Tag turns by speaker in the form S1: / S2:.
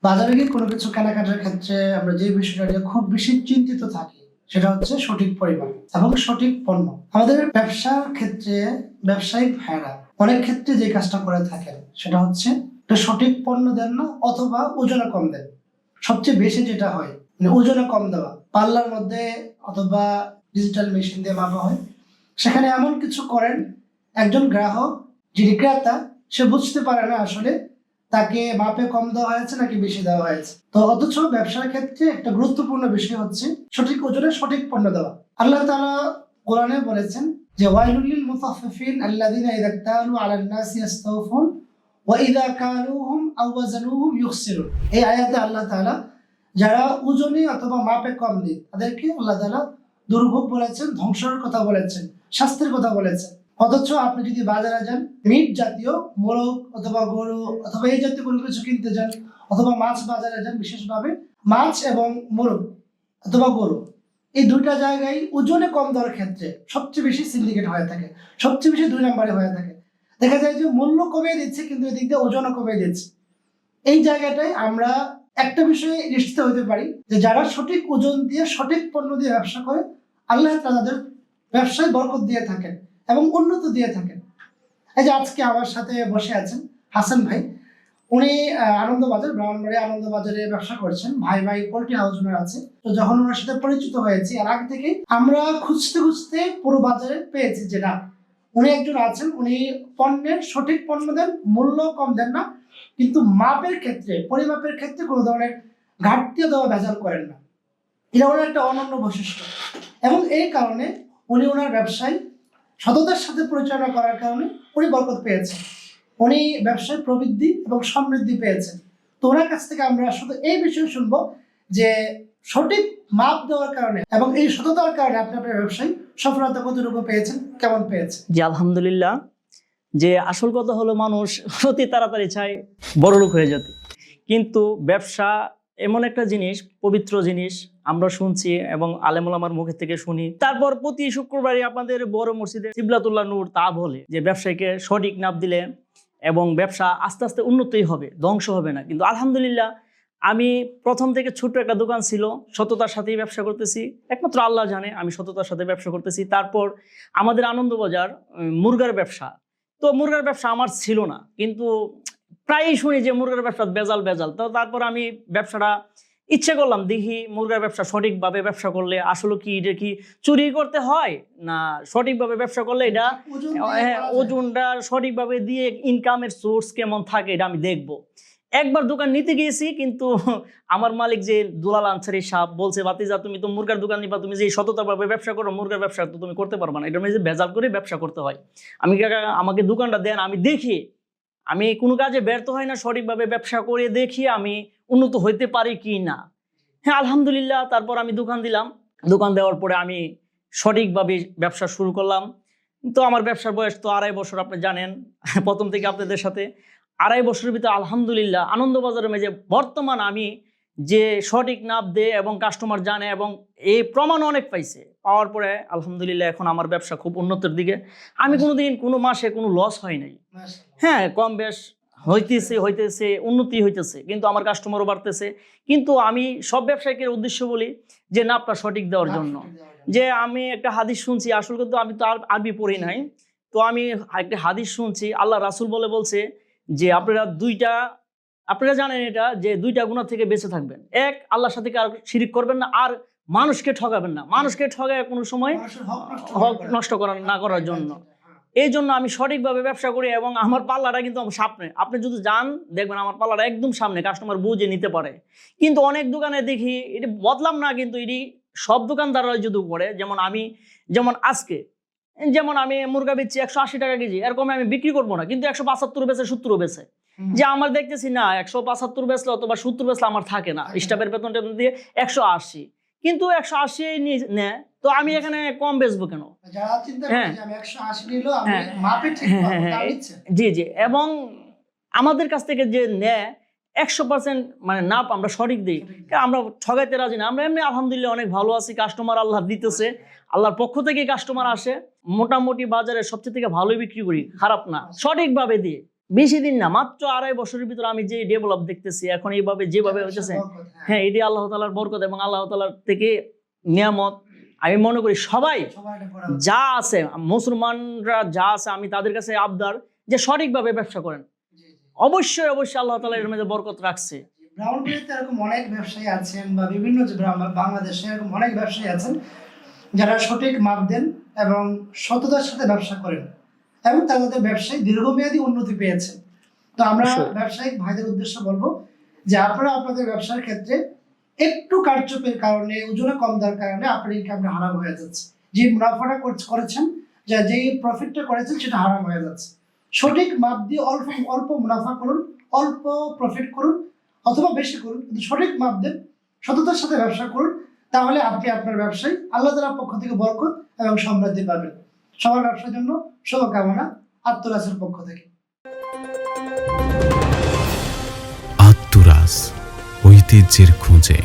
S1: বাজারে গিয়ে কোনো কিছু কেনাকাটার ক্ষেত্রে আমরা যে বিষয়টা নিয়ে খুব বেশি চিন্তিত থাকি সেটা হচ্ছে সঠিক পরিমাণ এবং সঠিক পণ্য। আমাদের ব্যবসার ক্ষেত্রে ব্যবসায়িক ভাইরা অনেক ক্ষেত্রে যে কাজটা করে থাকেন সেটা হচ্ছে একটা সঠিক পণ্য দেন না, অথবা ওজনে কম দেন। সবচেয়ে বেশি যেটা হয় মানে ওজনে কম দেওয়া, পাল্লার মধ্যে অথবা ডিজিটাল মেশিন দিয়ে মাপা হয়, সেখানে এমন কিছু করেন একজন গ্রাহক যিনি ক্রেতা সে বুঝতে পারে না আসলে তাকে মাপে কম দেওয়া হয়েছে নাকি বেশি দেওয়া হয়েছে। তো অথচ ব্যবসার ক্ষেত্রে একটা গুরুত্বপূর্ণ বিষয় হচ্ছে সঠিক ওজনে সঠিক পণ্য দেওয়া। আল্লাহ তাআলা কোরআনে বলেছেন যে ওয়াইলুল লিল মুতাফফিফিন আল্লাযিনা ইযা ইক্তালু আলান নাসি ইস্তাওফুন ওয়া ইযা কালুহুম আও ওয়াজানুহুম ইউখসিরুন। এই আয়াতে আল্লাহ তাআলা যারা ওজনে অথবা মাপে কম দেয় তাদেরকে আল্লাহ তাআলা দুর্ভোগ বলেছেন, ধ্বংসের কথা বলেছেন, শাস্তির কথা বলেছেন। অথচ আপনি যদি বাজারে যান, মিট জাতীয় মোরগ অথবা গরু অথবা এই জাতীয় কোনো কিছু কিনতে যান, অথবা মাছ বাজারে যান, বিশেষভাবে মাছ এবং মোরগ অথবা গরু, এই দুইটা জায়গায় ওজনে কম দেওয়ার ক্ষেত্রে সবচেয়ে বেশি সিন্ডিকেট হয়ে থাকে, সবচেয়ে বেশি 2 নম্বরে হয়ে থাকে। দেখা যায় যে মূল্য কমিয়ে দিচ্ছে কিন্তু এদিক দিয়ে ওজনও কমিয়ে দিচ্ছে। এই জায়গাটায় আমরা একটা বিষয়ে নিশ্চিত হতে পারি যে যারা সঠিক ওজন দিয়ে সঠিক পণ্য দিয়ে ব্যবসা করে আল্লাহ তাআলা তাদের ব্যবসায় বরকত দিয়ে থাকেন এবং উন্নত দিয়ে থাকেন। এই যে আজকে আমার সাথে বসে আছেন হাসান ভাই, উনি আনন্দবাজার, ব্রাহ্মণবাড়িয়া আনন্দবাজারে ব্যবসা করছেন। ভাই ভাই পোল্ট্রি হাউস ওনার আছে। তো যখন ওনার সাথে পরিচিত হয়েছি এর আগে থেকে আমরা খুঁজতে খুঁজতে পুরো বাজারে পেয়েছি যে না, উনি একজন আছেন, উনি পণ্যের সঠিক পণ্য দেন, মূল্য কম দেন না, কিন্তু মাপের ক্ষেত্রে পরিমাপের ক্ষেত্রে কোনো ধরনের ঘাটতি অথবা ভেজাল করেন না। এটা ওনার একটা অনন্য বৈশিষ্ট্য এবং এই কারণে উনি ওনার ব্যবসায় সততার সাথে পরিচালনা করার কারণে উনি বরকত পেয়েছেন, উনি ব্যবসায় প্রবৃদ্ধি এবং সমৃদ্ধি পেয়েছেন। তো ওনার কাছ থেকে আমরা শুধু এই বিষয়ে শুনবো যে সঠিক মাপ দেওয়ার কারণে এবং এই সততার কারণে আপনি আপনার ব্যবসায় সফলতা কতটুকু পেয়েছেন, কেমন পেয়েছেন।
S2: জি আলহামদুলিল্লাহ। যে আসল কথা হলো মানুষ অতি তাড়াতাড়ি চায় বড়লোক হয়ে যেতে, কিন্তু ব্যবসা এমন একটা জিনিস, পবিত্র জিনিস, আমরা শুনছি এবং আলেম ওলামার মুখে থেকে শুনি। তারপর প্রতি শুক্রবারই আপনাদের বড় মসজিদে সিবলাতুল্লাহ নূর তা বলে যে ব্যবসায়ীকে সঠিক নাপ দিলে এবং ব্যবসা আস্তে আস্তে উন্নতই হবে, ধ্বংস হবে না। কিন্তু আলহামদুলিল্লাহ আমি প্রথম থেকে ছোট্ট একটা দোকান ছিল, সততার সাথেই ব্যবসা করতেছি, একমাত্র আল্লাহ জানে আমি সততার সাথে ব্যবসা করতেছি। তারপর আমাদের আনন্দবাজার মুরগার ব্যবসা, তো মুরগার ব্যবসা আমার ছিল না, কিন্তু প্রায়ই শুনি যে মুরগার ব্যবসা বেজাল বেজাল। তো তারপর আমি ব্যবসাটা ইচ্ছে করলাম, দেখি মুরগার ব্যবসা সঠিকভাবে ব্যবসা করলে আসলে কি এটা কি চুরি করতে হয় না সঠিকভাবে ব্যবসা করলে এটা ওজনটা সঠিকভাবে দিয়ে ইনকামের সোর্স কেমন থাকে এটা আমি দেখবো। একবার দোকান নিতে গিয়েছি, কিন্তু আমার মালিক যে দুলাল আনসারি সাহেব বলছে, বাতিজা তুমি তো মুরগার দোকান নিবা, তুমি যে সততাভাবে ব্যবসা করো মুরগার ব্যবসা তো তুমি করতে পারবা না, এটা যে ভেজাল করে ব্যবসা করতে হয়। আমি আমাকে দোকানটা দেন, আমি দেখি, আমি কোনো কাজে ব্যর্থ হয় না, সঠিকভাবে ব্যবসা করে দেখি আমি উন্নত হইতে পারি কি না। হ্যাঁ আলহামদুলিল্লাহ। তারপর আমি দোকান দিলাম, দোকান দেওয়ার পরে আমি সঠিকভাবে ব্যবসা শুরু করলাম। তো আমার ব্যবসার বয়স তো 2.5 বছর, আপনি জানেন প্রথম থেকে আপনাদের সাথে 2.5 বছরের ভিতরে আলহামদুলিল্লাহ আনন্দবাজারের মেঝে বর্তমান আমি যে সঠিক নাপ দেয় এবং কাস্টমার জানে এবং এই প্রমাণ অনেক পাইছে, পাওয়ার পরে আলহামদুলিল্লাহ এখন আমার ব্যবসা খুব উন্নতির দিকে। আমি কোনোদিন কোনো মাসে কোনো লস হয় নাই। হ্যাঁ কম বেশ হইতেছে উন্নতি হইতেছে, কিন্তু আমার কাস্টমারও বাড়তেছে। কিন্তু আমি সব ব্যবসায়ীদের উদ্দেশ্য বলি যে নাপটা সঠিক দেওয়ার জন্য। যে আমি একটা হাদিস শুনছি, আসল কিন্তু আমি তো আরবি পড়ি নাই, তো আমি একটা হাদিস শুনছি, আল্লাহ রাসূল বলছে যে আপনারা জানেন এটা, যে 2টা গুনাহ থেকে বেঁচে থাকবেন। এক, আল্লাহর সাথে আর শিরিক করবেন না, আর মানুষকে ঠকাবেন না। মানুষকে ঠকায় কোনো সময় হক নষ্ট না করার জন্য। এই জন্য আমি সঠিকভাবে ব্যবসা করি এবং আমার পাল্লাটা কিন্তু আমার সামনে, আপনি যদি যান দেখবেন আমার পাল্লাটা একদম সামনে, কাস্টমার বুঝে নিতে পারে। কিন্তু অনেক দোকানে দেখি এটি বদলাম না, কিন্তু এটি সব দোকানদাররা যদি করে, যেমন আজকে যেমন আমি মুরগা বেচছি 180 টাকা কেজি, এরকম আমি বিক্রি করবো না, কিন্তু 175 বেচে 70 বেচে। যে আমার দেখতেছি না 175 বেচলে অথবা 70 বেচলে আমার থাকে না, স্টাফের বেতনটা দিয়ে 180, কিন্তু 180 নেয়, তো আমি এখানে কম বেচবো কেন? জি জি। এবং আমাদের কাছ থেকে যে নেয় 100% মানে নাপ আমরা সঠিক দিই, আমরা ঠগাইতে রাজি না। আমরা এমনি আলহামদুলিল্লাহ অনেক ভালো আছি, কাস্টমার আল্লাহ দিতেছে, আল্লাহর পক্ষ থেকে কাস্টমার আসে। মোটামুটি বাজারে সবচেয়ে থেকে ভালোই বিক্রি করি, খারাপ না, সঠিকভাবে দিয়ে। বেশি দিন না, মাত্র 2.5 বছরের ভিতরে আমি যে ডেভেলপ দেখতেছি এখন এইভাবে যেভাবে হচ্ছে, হ্যাঁ এটি আল্লাহ তাআলার বরকত এবং আল্লাহ তাআলার থেকে নিয়ামত। আমি মনে করি সবাই যা আছে, মুসলমানরা যা আছে, আমি তাদের কাছে আবদার যে সঠিকভাবে ব্যবসা করেন। অবশ্যই অবশ্যই আল্লাহ তাআলা এর মধ্যে বরকত রাখছে।
S1: ব্রাহ্মণবাড়িয়াতে এরকম অনেক ব্যবসায়ী আছেন বা বিভিন্ন যে বাংলাদেশে এরকম অনেক ব্যবসায়ী আছেন যারা সঠিক মাপ দেন এবং সততার সাথে ব্যবসা করেন এবং তাদের ব্যবসায় দীর্ঘমেয়াদী উন্নতি পেয়েছেন। তো আমরা ব্যবসায়িক ভাইদের উদ্দেশ্যে বলবো যে আপনারা আপনাদের ব্যবসার ক্ষেত্রে একটু কারচুপির কারণে, ওজনে কম দেওয়ার কারণে আপনার ইনকামটা হারাম হয়ে যাচ্ছে। যে মুনাফাটা করেছেন, যে প্রফিটটা করেছেন সেটা হারাম হয়ে যাচ্ছে। সঠিক মাপ দিয়ে অল্প অল্প মুনাফা করুন, অল্প প্রফিট করুন অথবা বেশি করুন, কিন্তু সঠিক মাপ দেন, সততার সাথে ব্যবসা করুন, তাহলে আপনি আপনার ব্যবসায় আল্লাহ তাআলার পক্ষ থেকে বরকত এবং সমৃদ্ধি পাবেন। সবার ব্যবসার জন্য শুভকামনা আত্মরাসের পক্ষ থেকে।
S3: আত্মরাস, ঐতিহ্যের খোঁজে।